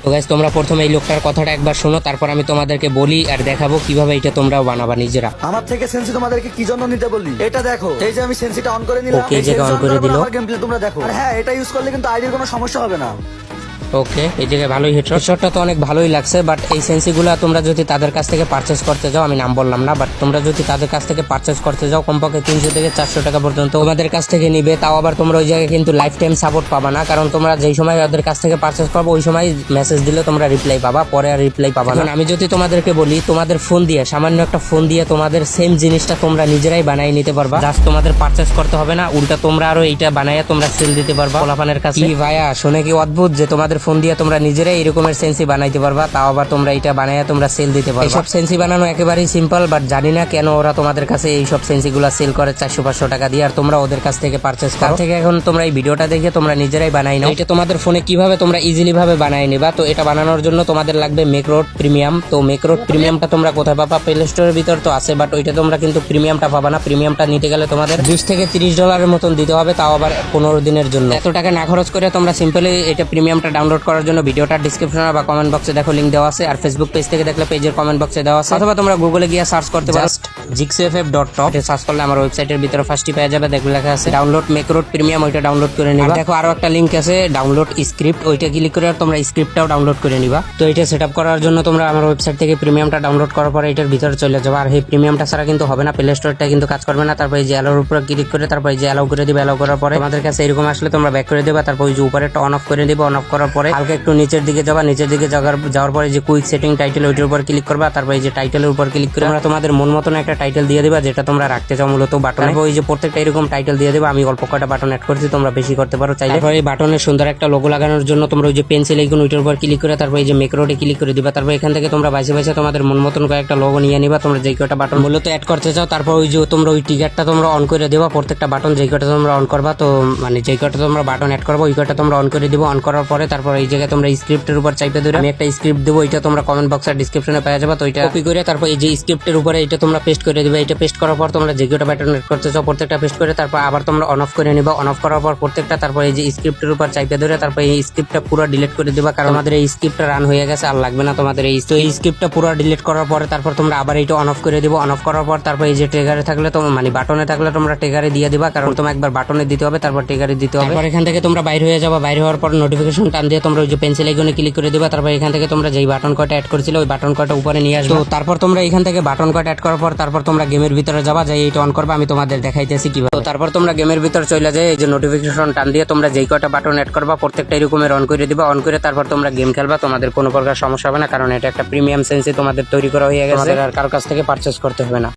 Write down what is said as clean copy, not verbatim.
তো গাইস তোমরা প্রথমে এই লোকটার কথাটা একবার শোনো, তারপর আমি তোমাদেরকে বলি আর দেখাবো কিভাবে এটা তোমরাও বানাবা নিজেরা। আমার থেকে সেন্সি তোমাদেরকে কি জন্য নিতে বললি? এটা দেখো, এই যে আমি সেন্সিটা অন করে নিলাম, Okay, এই জায়গায় on করে দিলো। আমার গেম প্লে তোমরা দেখো। আর হ্যাঁ, এটা ইউজ করলে কিন্তু আইডির কোনো সমস্যা হবে না। ওকে, এই জায়গায় ভালোই হেডশটটা তো অনেক ভালোই লাগছে, বাট এই সেন্সিগুলা তোমরা যদি তাদের কাছ থেকে পারচেস করতে যাও, আমি নাম বললাম না, বাট তোমরা যদি তাদের কাছ থেকে পারচেস করতে যাও কমপক্ষে 300 থেকে 400 টাকা পর্যন্ত তোমাদের কাছ থেকে নিবে। তাও আবার তোমরা ওই জায়গায় কিন্তু লাইফ টাইম সাপোর্ট পাবা না, কারণ তোমরা যেই সময় ওদের কাছ থেকে পারচেস করবো ওই সময় মেসেজ দিলে তোমরা রিপ্লাই পাবা, পরে আর রিপ্লাই পাবা না। আমি যদি তোমাদেরকে বলি, তোমাদের ফোন দিয়ে, সামান্য একটা ফোন দিয়ে তোমাদের সেম জিনিসটা তোমরা নিজেরাই বানিয়ে নিতে পারবা, জাস্ট তোমাদের পারচেস করতে হবে না, উল্টা তোমরা আরো এইটা বানাইয়া তোমরা সেল দিতে পারবা পোলাপানের কাছে। কি ভাইয়া, শুনে কি অদ্ভুত যে তোমাদের ফোন দিয়ে তোমরা নিজেরাই এরকমের সেন্সি বানাইতে পারবা, তাও আবার তোমরা এটা বানাইয়া তোমরা সেল দিতে পারবা। এইসব সেন্সি বানানো একেবারেই সিম্পল, বাট জানি না কেন ওরা তোমাদের কাছে এইসব সেন্সিগুলো সেল করে 400-500 টাকা দিয়ে, আর তোমরা ওদের কাছ থেকে পারচেস করো। থেকে এখন তোমরা এই ভিডিওটা দেখে তোমরা নিজেরাই বানাই নাও। এটা তোমাদের ফোনে কিভাবে তোমরা ইজিলি ভাবে বানাই নিবা। তো এটা বানানোর জন্য তোমাদের লাগবে মেকরোড প্রিমিয়াম। তো মেকরোড প্রিমিয়ামটা তোমরা কোথায় পাবা? প্লে স্টোরের ভিতর তো আছে, বাট ওইটা তোমরা কিন্তু প্রিমিয়ামটা পাবা না। প্রিমিয়ামটা নিতে গেলে তোমাদের 20 থেকে 30 ডলারের মতন দিতে হবে, তাও আবার 15 দিনের জন্য। এত টাকা না খরচ করে তোমরা সিম্পলি এটা প্রিমিয়ামটা ডাউনলোড করার জন্য ভিডিওটার ডিসক্রিপশনে বা কমেন্ট বক্সে দেখো লিংক দেওয়া আছে, আর ফেসবুক পেজ থেকে দেখলে পেজের কমেন্ট বক্সে দেওয়া আছে, অথবা তোমরা গুগলে গিয়ে সার্চ করতে পারো jigsaff.top। এটা সার্চ করলে আমার ওয়েবসাইটের ভিতরে ফার্স্টই পেয়ে যাবে, দেখবে লেখা আছে ডাউনলোড মেকরোড প্রিমিয়াম, ওইটা ডাউনলোড করে নিবা। দেখো আরো একটা লিংক আছে ডাউনলোড স্ক্রিপ্ট, ওইটা ক্লিক করে তোমরা স্ক্রিপ্টটাও ডাউনলোড করে নিবা। তো এটা সেটআপ করার জন্য তোমরা আমার ওয়েবসাইট থেকে প্রিমিয়ামটা ডাউনলোড করার পরে এটার ভিতরে চলে যাবে। আর এই প্রিমিয়ামটা ছাড়া কিন্তু হবে না, প্লে স্টোরটা কিন্তু কাজ করবে না। তারপর এই যে অ্যালোর উপরে ক্লিক করে তারপর এই যে অ্যালাউ করে দিবে, অ্যালাউ করার পরে তোমাদের কাছে এরকম আসলে তোমরা ব্যাক করে দিবা। তারপর ওই যে উপরেটা অন অফ করে দিবা, অন অফ করার পরে হালকা একটু নিচের দিকে যাবা, নিচের দিকে যাওয়ার পরে যে কুইক সেটিং টাইটেল ওইটার উপর ক্লিক করবা। তারপর এই যে টাইটেলের উপর ক্লিক করে তোমরা তোমাদের মন মতন একটা টাইটেল দিয়ে দিবা, যেটা তোমরা রাখতে চাও মূলত বাটনে। ওই যে প্রত্যেকটা এরকম টাইটেল দিয়ে দিবা। আমি অল্প কয়টা বাটন অ্যাড করছি, তোমরা বেশি করতে পারো চাইলে। তারপর এই বাটনের সুন্দর একটা লোগো লাগানোর জন্য তোমরা ওই যে পেন্সিল আইকন ওইটার উপর ক্লিক করে তারপর এই যে মেকরোডে ক্লিক করে দিবা। তারপর এখান থেকে তোমরা বাইসে বাইসে তোমাদের মন মতন কয়েকটা লোগো নিয়ে নিবা, তোমরা যেই কয়টা বাটন মূলত অ্যাড করতে চাও। তারপর ওই যে তোমরা ওই টিকারটা তোমরা অন করে দেবা, প্রত্যেকটা বাটন যেই কয়টা তোমরা অন করবা, তো মানে যেই কয়টা তোমরা বাটন অ্যাড করবা ওই কয়টা তোমরা অন করে দিবা। অন করার পরে তারপর এই জায়গায় তোমরা স্ক্রিপ্টের উপর চাইপে ধরে আমি একটা স্ক্রিপ্ট দেবো, এটা তোমরা কমেন্ট বক্স আর ডিসক্রিপশনে পেয়ে যাবে। তো এটা কপি করে তারপর এই যে স্ক্রিপ্টের উপরে এটা তোমরা পেস্ট করে দিবে। এটা পেস্ট করার পর তোমরা যে কয়টা বাটন অ্যাড করতে চাও প্রত্যেকটা পেস্ট করে তারপর আবার তোমরা অন অফ করে নিবা। অন অফ করার পর প্রত্যেকটা তারপর এই যে স্ক্রিপ্টের উপর চাইপে ধরে তারপর এই স্ক্রিপ্টটা পুরো ডিলিট করে দিবা, কারণ আমাদের এই স্ক্রিপ্টটা রান হয়ে গেছে, আর লাগবে না তোমাদের এই। তো এই স্ক্রিপ্টটা পুরো ডিলিট করার পরে তারপর তোমরা আবার এইটা অন অফ করে দিবা। অন অফ করার পর তারপর এই যে ট্রিগারে থাকলে তো মানে বাটনে থাকলে তোমরা ট্রিগারে দিয়ে দিবা, কারণ তোমার একবার বাটনে দিতে হবে তারপর ট্রিগারে দিতে হবে। তারপর এখান থেকে তোমরা বাইরে হয়ে যাবা, বাইরে হওয়ার পর নোটিফিকেশন টান দিয়ে তোমরা ওই যে পেন্সিল আইকনে ক্লিক করে দিবা। তারপর এখান থেকে তোমরা যেই বাটন কয়টা অ্যাড করেছিলে ওই বাটন কয়টা উপরে নিয়ে আসবে। তো তারপর তোমরা এখান থেকে বাটন কয়টা অ্যাড করার পর তারপর তোমরা গেমের ভিতরে যাবা, যাই এটা অন করবা, আমি তোমাদের দেখাইতেছি কিভাবে। তো তারপর তোমরা গেমের ভিতর চলে যায়, এই যে নোটিফিকেশন টান দিয়ে তোমরা যেই কয়টা বাটন অ্যাড করবা প্রত্যেকটা এরকমের অন করে দিবা। অন করে তারপর তোমরা গেম খেলবা, তোমাদের কোনো প্রকার সমস্যা হবে না, কারণ এটা একটা প্রিমিয়াম সেন্সি তোমাদের তৈরি করা হয়ে গেছে, আর কারোর কাছ থেকে পারচেস করতে হবে না।